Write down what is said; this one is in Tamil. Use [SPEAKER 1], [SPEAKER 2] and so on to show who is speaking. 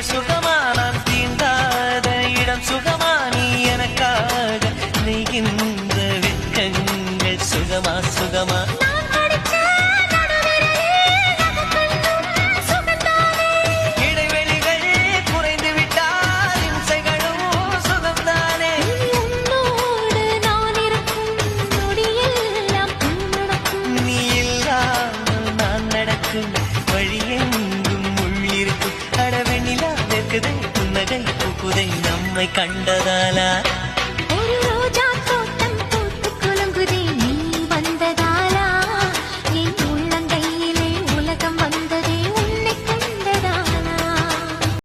[SPEAKER 1] சுகமா நான் தீண்டாத இடம் சுகமா நீ எனக்காக நெய்கின்ற வெட்கங்கள் சுகமா சுகமா இடைவெளிகள் குறைந்து விட்டால் இம்சைகளும் சுகம்தானே நீ இல்லாமல் நான் நடக்கும் வழியெங்கும் உள்ளிருக்கும் அடவெண்ணிலா புன்னகை புகுதை நம்மை கண்டதாலா